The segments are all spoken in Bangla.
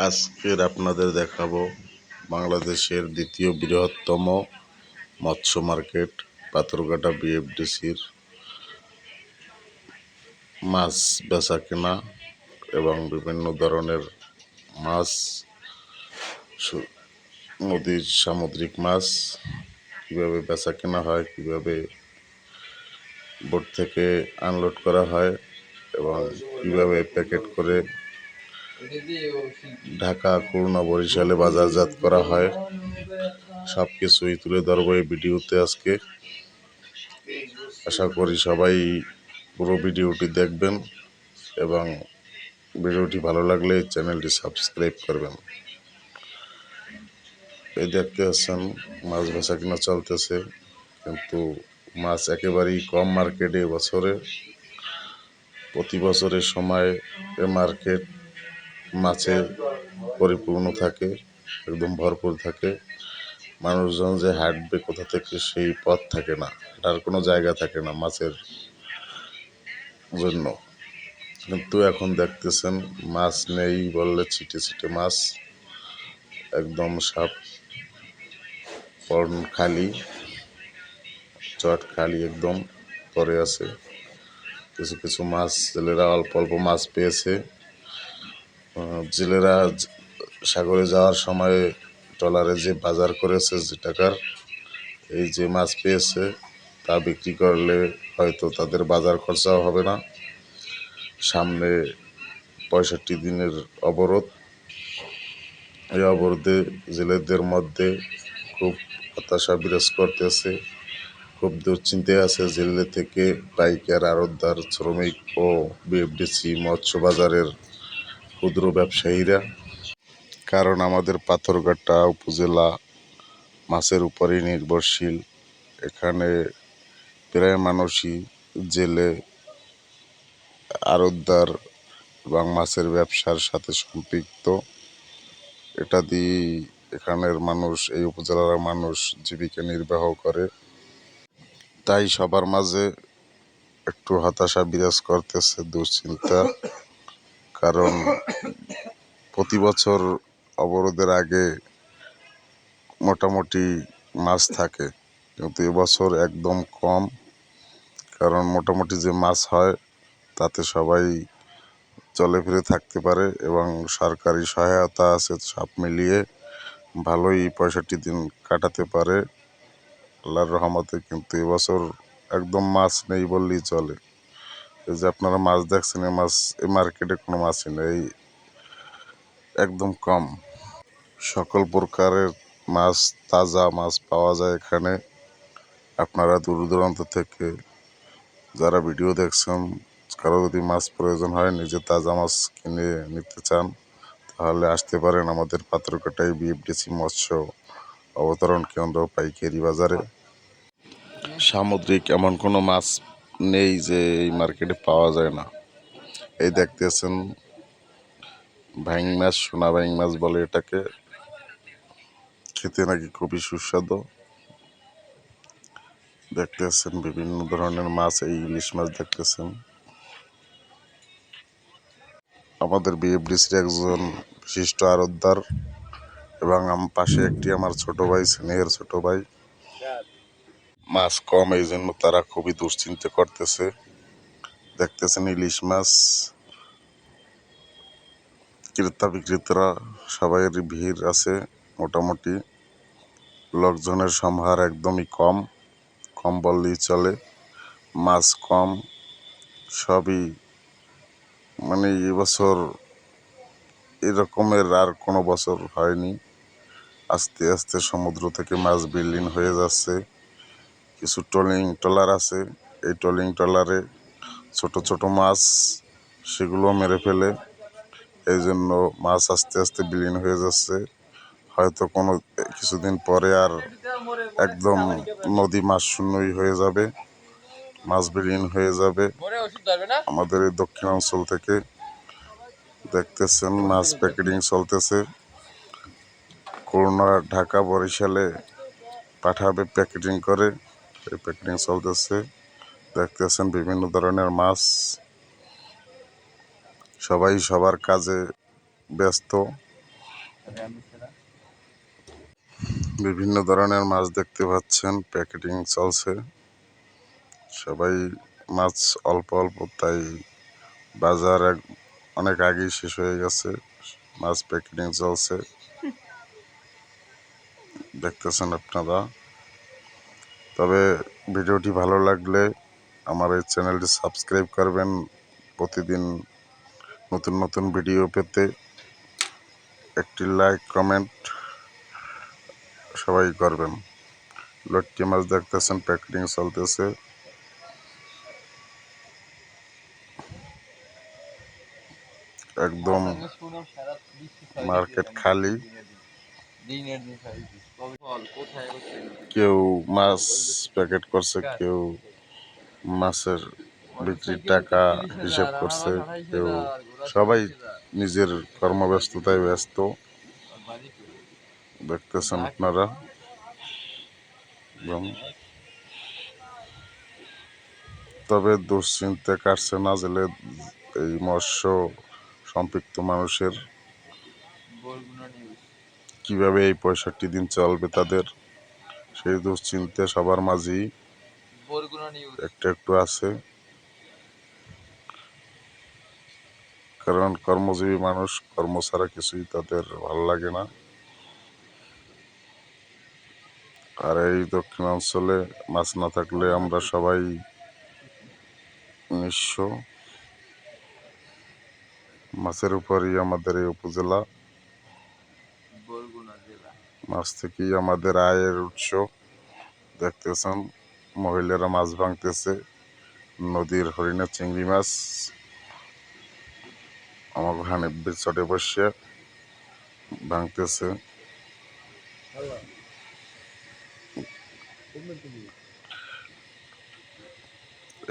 আজকের আপনাদের দেখাবো বাংলাদেশের দ্বিতীয় বৃহত্তম মৎস্য মার্কেট পাথরঘাটা বিএফডিসির মাছ বেচা কেনা এবং বিভিন্ন ধরনের মাছ, নদীর সামুদ্রিক মাছ কীভাবে বেচা কেনা হয়, কীভাবে বোট থেকে আনলোড করা হয় এবং কীভাবে প্যাকেট করে ঢাকা, খুলনা, বরিশালে বাজারজাত করা হয়, সব কিছুই তুলে ধরবো এই ভিডিওতে আজকে। আশা করি সবাই পুরো ভিডিওটি দেখবেন এবং ভিডিওটি ভালো লাগলে চ্যানেলটি সাবস্ক্রাইব করবেন। এই দেখতে পাচ্ছেন মাছ বেচা কিনা চলতেছে, কিন্তু মাছ একেবারেই কম মার্কেটে বছরে। প্রতি বছরের সময় এ মার্কেট মাছে পরিপূর্ণ থাকে, একদম ভরপুর থাকে। মানুষজন যে হাঁটবে কোথা থেকে সেই পথ থাকে না, হাঁটার কোনো জায়গা থাকে না মাছের জন্য। কিন্তু এখন দেখতেছেন মাছ নেই বললে ছিটে ছিটে মাছ, একদম সাপ পন্ড খালি, চট খালি একদম পড়ে আছে। কিছু কিছু মাছ জেলেরা অল্প অল্প মাছ পেয়েছে। জেলেরা সাগরে যাওয়ার সময় ট্রলারে যে বাজার করেছে যে টাকার, এই যে মাছ পেয়েছে তা বিক্রি করলে হয়তো তাদের বাজার খরচাও হবে না। সামনে 65 দিনের অবরোধ। এই অবরোধে জেলেদের মধ্যে খুব হতাশা বিরাজ করতেছে, খুব দুশ্চিন্তায় আছে জেলে থেকে পাইকার, আড়তদার, শ্রমিক ও বিএফডিসি মৎস্য বাজারের ক্ষুদ্র ব্যবসায়ীরা। কারণ আমাদের পাথরঘাটা উপজেলা মাছের উপরেই নির্ভরশীল। এখানে প্রায় মানুষই জেলে, আড়তদার এবং মাছের ব্যবসার সাথে সম্পৃক্ত। এটা দিয়েই এখানের মানুষ, এই উপজেলার মানুষ জীবিকা নির্বাহ করে। তাই সবার মাঝে একটু হতাশা বিরাজ করতেছে, দুশ্চিন্তা। কারণ প্রতি বছর অবরোধের আগে মোটামুটি মাছ থাকে, কিন্তু এবছর একদম কম। কারণ মোটামুটি যে মাছ হয় তাতে সবাই চলে ফিরে থাকতে পারে এবং সরকারি সহায়তা আছে, সব মিলিয়ে ভালোই 65 দিন কাটাতে পারে আল্লাহর রহমতে। কিন্তু এবছর একদম মাছ নেই বললেই চলে। এই যে আপনারা মাছ দেখছেন, এই মার্কেটে কোনো মাছই নেই, একদম কম। সকল প্রকারের মাছ, তাজা মাছ পাওয়া যায় এখানে। আপনারা দূর দূরান্ত থেকে যারা ভিডিও দেখছেন, কারো যদি মাছ প্রয়োজন হয়, নিজে তাজা মাছ কিনে নিতে চান, তাহলে আসতে পারেন আমাদের পাথরঘাটায় বিএফডিসি মৎস্য অবতরণ কেন্দ্র পাইকারি বাজারে। সামুদ্রিক এমন কোনো মাছ নেই যে এই মার্কেটে পাওয়া যায় না। এই দেখতেছেন ভাইং মাছ, সোনা ভাইং মাছ বলে এটাকে, খেতে নাকি খুবই সুস্বাদু। দেখতেছেন বিভিন্ন ধরনের মাছ, এই ইলিশ মাছ দেখতেছেন। আমাদের বিএফডিসির একজন বিশিষ্ট আড়তদার এবং পাশে একটি আমার ছোট ভাই, স্নেহের ছোট ভাই। মাছ কম, এই জন্য তারা খুবই দুশ্চিন্তা করতেছে। দেখতেছেন ইলিশ মাছ, ক্রেতা বিক্রেতারা সবাইয়ের ভিড় আছে। মোটামুটি লোকজনের সমাহার একদমই কম, কম বললেই চলে। মাছ কম, সবই মানে এবছর এরকমের আর কোনো বছর হয়নি। আস্তে আস্তে সমুদ্র থেকে মাছ বিলীন হয়ে যাচ্ছে। কিছু ট্রলার আছে, এই ট্রলারে ছোট ছোট মাছ, সেগুলো মেরে ফেলে। এই জন্য মাছ আস্তে আস্তে বিলীন হয়ে যাচ্ছে। হয়তো কোনো কিছুদিন পরে আর একদম নদী মাছ শূন্যই হয়ে যাবে, মাছ বিলীন হয়ে যাবে। আমাদের এই দক্ষিণাঞ্চল থেকে দেখতেছেন মাছ প্যাকেটিং চলতেছে। খুলনা, ঢাকা, বরিশালে পাঠাবে প্যাকেটিং করে, এই প্যাকেটিং চলতেছে। দেখতেছেন বিভিন্ন ধরনের মাছ, সবাই সবার কাজে ব্যস্ত। বিভিন্ন ধরনের মাছ দেখতে পাচ্ছেন, প্যাকেটিং চলছে। সবাই মাছ অল্প অল্প, তাই বাজার অনেক আগেই শেষ হয়ে গেছে। মাছ প্যাকেটিং চলছে, দেখতেছেন আপনারা। তবে ভিডিওটি ভালো লাগলে আমার এই চ্যানেলটি সাবস্ক্রাইব করবেন, প্রতিদিন নতুন নতুন ভিডিও পেতে। একটি লাইক কমেন্ট সবাই করবেন। লটকি মাছ দেখতেছেন, প্যাকেটিং চলতেছে। একদম মার্কেট খালি, কেউ মাছ প্যাকেট করছে, কেউ মাছের বিক্রির টাকা হিসেব করছে, কেউ সবাই নিজের কর্মব্যস্ততায় ব্যস্ত, দেখতেছেন আপনারা। তবে দুশ্চিন্তা কাটছে না জেলে এই মৎস্য সম্পৃক্ত মানুষের, কিভাবে এই 65 দিন চলবে তাদের, সেই দুশ্চিন্তা সবার মাঝেই একটু একটু আছে। কারণ কর্মজীবী মানুষ, কর্ম ছাড়া কিছুই তাদের ভালো লাগে না। আর এই দক্ষিণাঞ্চলে মাছ না থাকলে আমরা সবাই নিঃস্ব। মাছের উপরই আমাদের এই উপজেলা, মাছ থেকেই আমাদের আয়ের উৎস। দেখতেছেন মহিলারা মাছ ভাঙতেছে, নদীর হরিণের চিংড়ি মাছ আমার হানিফ চটে বসে ভাঙতেছে।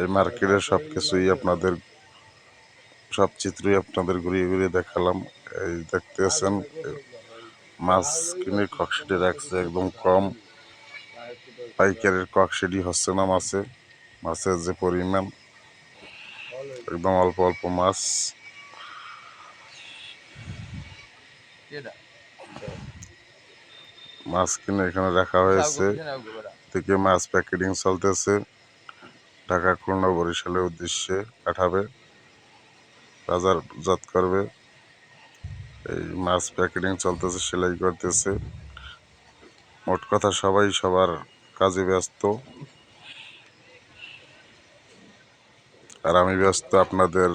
এই মার্কেটের সবকিছুই আপনাদের, সব চিত্রই আপনাদের ঘুরিয়ে ঘুরিয়ে দেখালাম। এই দেখতেছেন মাছ কিনে কক্সিটি রাখছে একদম কম, পাইকারের কক্সিটি হচ্ছে না মাছে, মাছের যে পরিমাণ, একদম অল্প অল্প মাছ। মাছ কিনে এখানে রাখা হয়েছে, থেকে মাছ প্যাকেটিং চলতেছে, ঢাকা, খুলনা, বরিশালের উদ্দেশ্যে পাঠাবে, বাজারজাত করবে। এই মাছ প্যাকেটিং চলতেছে, সেলাই করতেছে। মোট কথা সবাই সবার কাজে ব্যস্ত, আর আমি ব্যস্ত আপনাদের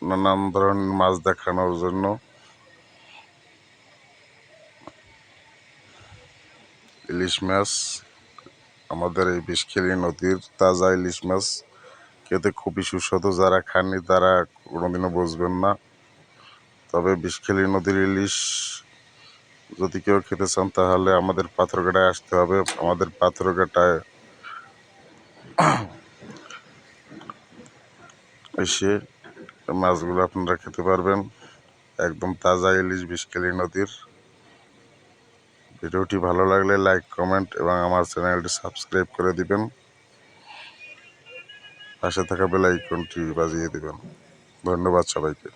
নানান ধরনের মাছ দেখানোর জন্য। ইলিশ মাছ, আমাদের এই বিষখালী নদীর তাজা ইলিশ মাছ খেতে খুবই সুস্বাদু, যারা খাননি তারা কোনোদিনও বুঝবেন না। তবে বিষখালী নদীর ইলিশ যদি কেউ খেতে চান তাহলে আমাদের পাথরঘাটায় আসতে হবে। আমাদের পাথরঘাটায় এসে মাছগুলো আপনারা খেতে পারবেন, একদম তাজা ইলিশ বিষখালী নদীর। ভিডিওটি ভালো লাগলে লাইক কমেন্ট এবং আমার চ্যানেলটি সাবস্ক্রাইব করে দিবেন, পাশে থাকা বেল আইকনটি বাজিয়ে দিবেন। ধন্যবাদ সবাইকে।